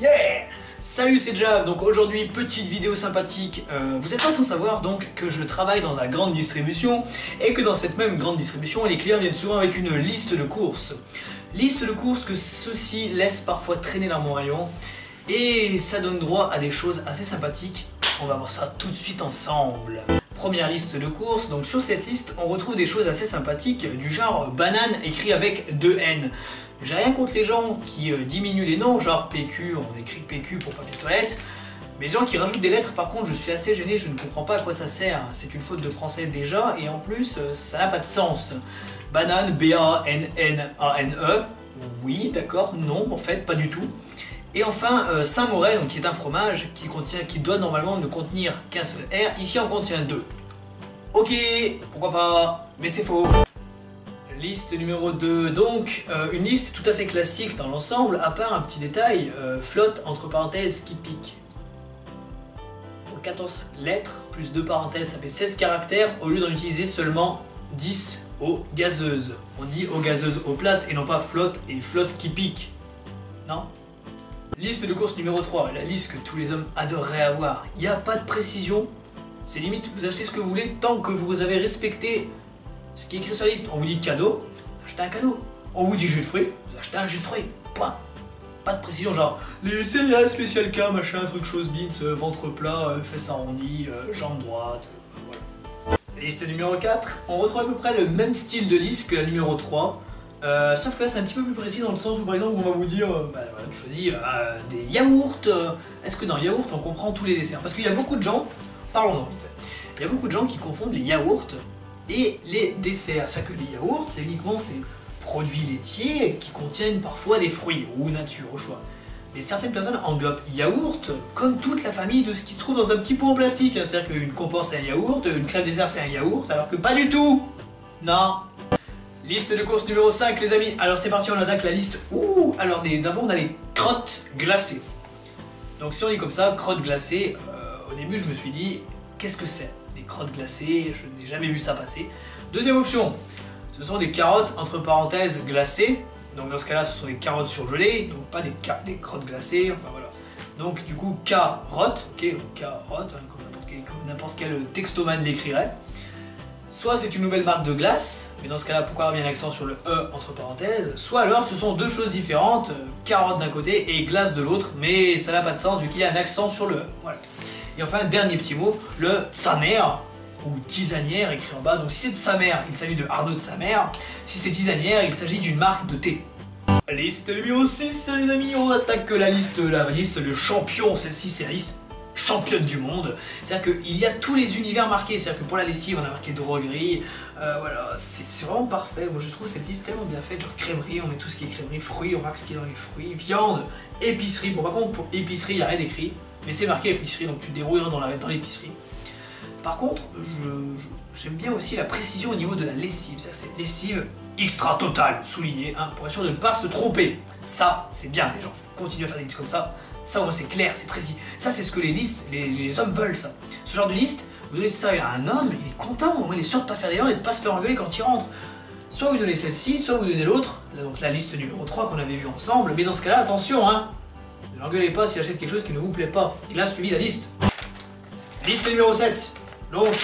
Yeah! Salut, c'est Jav. Donc aujourd'hui, petite vidéo sympathique. Vous n'êtes pas sans savoir donc que je travaille dans la grande distribution et que dans cette même grande distribution, les clients viennent souvent avec une liste de courses. Liste de courses que ceux-ci laissent parfois traîner dans mon rayon et ça donne droit à des choses assez sympathiques. On va voir ça tout de suite ensemble. Première liste de courses, donc sur cette liste, on retrouve des choses assez sympathiques du genre banane écrit avec 2 N. J'ai rien contre les gens qui diminuent les noms, genre PQ, on écrit PQ pour papier toilette. Mais les gens qui rajoutent des lettres, par contre, je suis assez gêné, je ne comprends pas à quoi ça sert. C'est une faute de français déjà, et en plus, ça n'a pas de sens. Banane, B-A-N-N-A-N-E. Oui, d'accord, non, en fait, pas du tout. Et enfin, Saint-Morel, donc qui est un fromage qui doit normalement ne contenir qu'un seul R. Ici, on contient 2. Ok, pourquoi pas, mais c'est faux. Liste numéro 2, donc une liste tout à fait classique dans l'ensemble, à part un petit détail, flotte entre parenthèses qui pique. Pour 14 lettres, plus 2 parenthèses, ça fait 16 caractères, au lieu d'en utiliser seulement 10 aux gazeuses. On dit aux gazeuses eau plate et non pas flotte et flotte qui pique. Non? Liste de course numéro 3, la liste que tous les hommes adoreraient avoir. Il n'y a pas de précision, c'est limite vous achetez ce que vous voulez tant que vous avez respecté ce qui est écrit sur la liste. On vous dit cadeau, vous achetez un cadeau. On vous dit jus de fruits, vous achetez un jus de fruits. Point. Pas de précision, genre les céréales spécial K, machin, truc chose beans, ventre plat, fesses arrondies, jambe droite, voilà. Liste numéro 4, on retrouve à peu près le même style de liste que la numéro 3. Sauf que là c'est un petit peu plus précis dans le sens où par exemple on va vous dire voilà, tu choisis des yaourts. Est-ce que dans yaourt on comprend tous les desserts? Parce qu'il y a beaucoup de gens, parlons-en vite fait, il y a beaucoup de gens qui confondent les yaourts et les desserts. C'est-à-dire que les yaourts, c'est uniquement ces produits laitiers qui contiennent parfois des fruits, ou nature, au choix. Mais certaines personnes englobent yaourt comme toute la famille de ce qui se trouve dans un petit pot en plastique. C'est-à-dire qu'une compote c'est un yaourt, une crème dessert c'est un yaourt, alors que pas du tout. Non. Liste de courses numéro 5 les amis. Alors c'est parti, on attaque la liste. Ouh. Alors d'abord on a les crottes glacées. Donc si on dit comme ça, crottes glacées, au début je me suis dit, qu'est-ce que c'est? Des crottes glacées, je n'ai jamais vu ça passer. Deuxième option, ce sont des carottes entre parenthèses glacées. Donc dans ce cas-là, ce sont des carottes surgelées, donc pas des crottes glacées, enfin voilà. Donc du coup, carotte, ok, carotte, hein, comme n'importe quel textomane l'écrirait. Soit c'est une nouvelle marque de glace, mais dans ce cas-là, pourquoi avoir bien l'accent sur le E entre parenthèses? Soit alors ce sont deux choses différentes, carotte d'un côté et glace de l'autre, mais ça n'a pas de sens vu qu'il y a un accent sur le E. Voilà. Et enfin, dernier petit mot, le Tsamer, ou tisanière écrit en bas. Donc si c'est de Tsamer, il s'agit de Arnaud de Tsamer. Si c'est tisanière, il s'agit d'une marque de thé. Liste numéro 6 les amis, on attaque la liste, le champion. Celle-ci c'est la liste championne du monde. C'est-à-dire qu'il y a tous les univers marqués. C'est-à-dire que pour la lessive, on a marqué droguerie. Voilà, c'est vraiment parfait. Moi je trouve cette liste tellement bien faite. Genre crèmerie, on met tout ce qui est crèmerie, fruits, on marque ce qui est dans les fruits, viande, épicerie. Bon par contre pour épicerie, il n'y a rien écrit. Mais c'est marqué épicerie, donc tu te débrouilleras dans l'épicerie. Par contre, j'aime bien aussi la précision au niveau de la lessive. C'est lessive extra totale, souligné, hein, pour être sûr de ne pas se tromper. Ça, c'est bien les gens. Continuez à faire des listes comme ça. Ça au moins c'est clair, c'est précis. Ça c'est ce que les hommes veulent ça. Ce genre de liste, vous donnez ça à un homme, il est content, au moins il est sûr de ne pas faire d'erreur et de ne pas se faire engueuler quand il rentre. Soit vous donnez celle-ci, soit vous donnez l'autre, donc la liste numéro 3 qu'on avait vue ensemble, mais dans ce cas-là, attention, hein. Ne l'engueulez pas s'il achète quelque chose qui ne vous plaît pas. Il a suivi la liste. Liste numéro 7. Donc,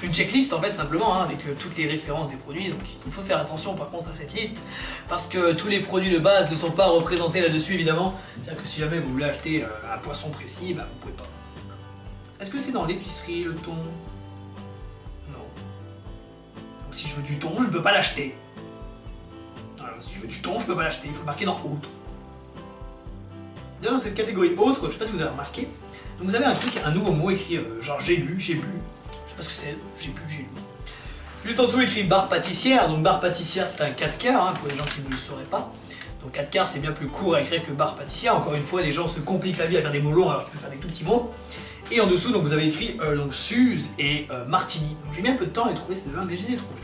une checklist en fait simplement, hein, avec toutes les références des produits. Donc il faut faire attention par contre à cette liste, parce que tous les produits de base ne sont pas représentés là-dessus évidemment. C'est-à-dire que si jamais vous voulez acheter un poisson précis, bah, vous pouvez pas. Est-ce que c'est dans l'épicerie le thon? Non. Donc si je veux du thon, je ne peux pas l'acheter. Si je veux du thon, je peux pas l'acheter. Il faut le marquer dans autre. Dans cette catégorie autre, je sais pas si vous avez remarqué, donc vous avez un truc, un nouveau mot écrit genre j'ai lu, j'ai bu, je sais pas ce que c'est, j'ai bu, j'ai lu. Juste en dessous écrit bar pâtissière, donc bar pâtissière c'est un 4 quarts, hein, pour les gens qui ne le sauraient pas. Donc 4 quarts c'est bien plus court à écrire que bar pâtissière, encore une fois les gens se compliquent la vie à faire des mots longs alors qu'ils peuvent faire des tout petits mots. Et en dessous donc vous avez écrit donc Suze et Martini, donc j'ai mis un peu de temps à les trouver ces deux-là, mais je les ai trouvés.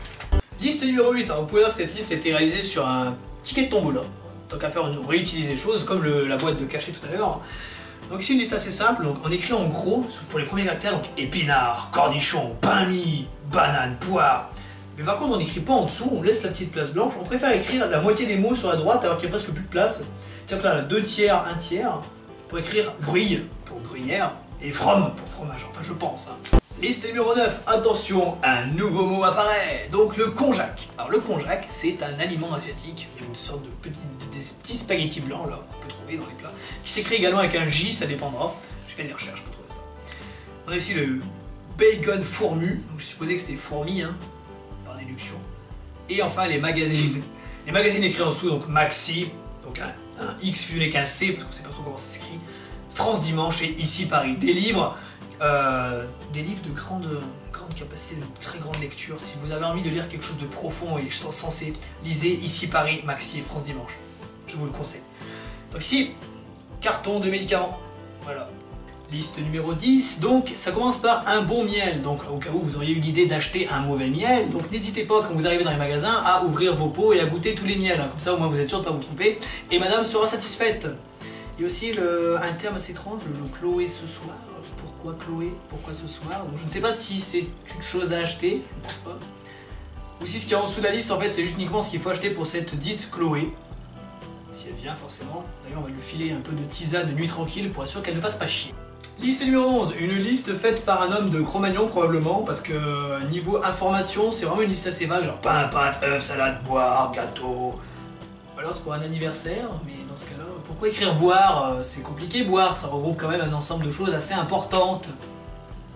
Liste numéro 8, hein, vous pouvez voir que cette liste a été réalisée sur un ticket de tombola. Tant qu'à faire, on réutilise les choses, comme la boîte de cachet tout à l'heure. Donc ici une liste assez simple, donc on écrit en gros, pour les premiers caractères, donc épinards, cornichons, pain mie, banane, poire. Mais par contre on n'écrit pas en dessous, on laisse la petite place blanche, on préfère écrire la moitié des mots sur la droite alors qu'il n'y a presque plus de place. C'est-à-dire que là, 2 tiers, 1 tiers, pour écrire gruille pour gruyère et from pour fromage, enfin je pense. Hein. Liste numéro 9, attention, un nouveau mot apparaît, donc le konjac. Alors le konjac, c'est un aliment asiatique, une sorte de des petits spaghettis blancs là qu'on peut trouver dans les plats, qui s'écrit également avec un J, ça dépendra. J'ai fait des recherches pour trouver ça. On a ici le bacon fourmu, donc j'ai supposé que c'était fourmi, hein, par déduction. Et enfin les magazines. Les magazines écrits en dessous, donc Maxi, donc un X fusionné avec un C, parce qu'on sait pas trop comment ça s'écrit. France Dimanche et Ici Paris. Des livres de grande capacité, de très grande lecture. Si vous avez envie de lire quelque chose de profond et sensé, lisez Ici Paris, Maxi et France Dimanche. Je vous le conseille. Donc ici, carton de médicaments. Voilà. Liste numéro 10, donc ça commence par un bon miel, donc au cas où vous auriez eu l'idée d'acheter un mauvais miel, donc n'hésitez pas quand vous arrivez dans les magasins à ouvrir vos pots et à goûter tous les miels, hein. Comme ça au moins vous êtes sûr de ne pas vous tromper, et madame sera satisfaite. Il y a aussi un terme assez étrange, le Chloé ce soir. Pourquoi Chloé? Pourquoi ce soir? Donc je ne sais pas si c'est une chose à acheter, je ne pense pas. Ou si ce qui est en dessous de la liste en fait c'est juste uniquement ce qu'il faut acheter pour cette dite Chloé. Si elle vient forcément, d'ailleurs on va lui filer un peu de tisane de nuit tranquille pour être sûr qu'elle ne fasse pas chier. Liste numéro 11, une liste faite par un homme de Cro-Magnon probablement, parce que niveau information, c'est vraiment une liste assez vague, genre pain, pâte, œufs, salade, boire, gâteau. Alors c'est pour un anniversaire, mais dans ce cas-là, pourquoi écrire boire? C'est compliqué, boire, ça regroupe quand même un ensemble de choses assez importantes.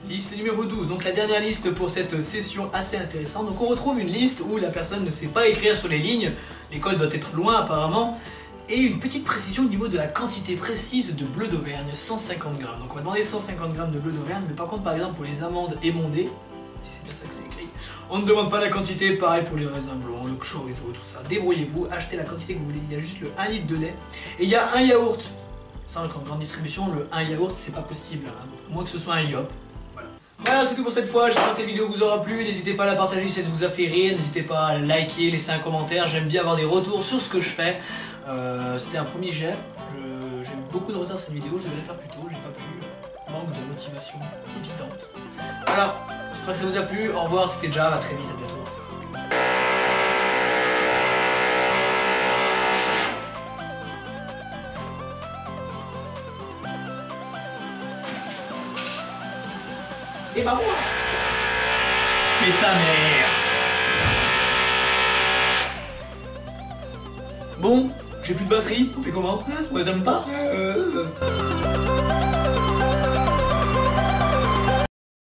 Liste numéro 12, donc la dernière liste pour cette session assez intéressante. Donc on retrouve une liste où la personne ne sait pas écrire sur les lignes, l'école doit être loin apparemment, et une petite précision au niveau de la quantité précise de bleu d'Auvergne, 150 grammes. Donc on va demander 150 grammes de bleu d'Auvergne, mais par contre par exemple pour les amandes émondées, si c'est bien ça que c'est écrit, on ne demande pas la quantité, pareil pour les raisins blancs, le chorizo, tout ça. Débrouillez-vous, achetez la quantité que vous voulez, il y a juste le 1 litre de lait, et il y a un yaourt. Ça en grande distribution, le 1 yaourt c'est pas possible, hein, à moins que ce soit un yop. Voilà, c'est tout pour cette fois, j'espère que cette vidéo vous aura plu, n'hésitez pas à la partager si ça vous a fait rire, n'hésitez pas à liker, laisser un commentaire, j'aime bien avoir des retours sur ce que je fais. C'était un premier jet, j'ai eu beaucoup de retard cette vidéo, je devais la faire plus tôt, j'ai pas pu, manque de motivation évidente. Voilà, j'espère que ça vous a plu, au revoir, c'était Jav, à très vite, à bientôt. Et bah moi. Mais ta mère. Bon, j'ai plus de batterie, on fait comment? On n'attend pas?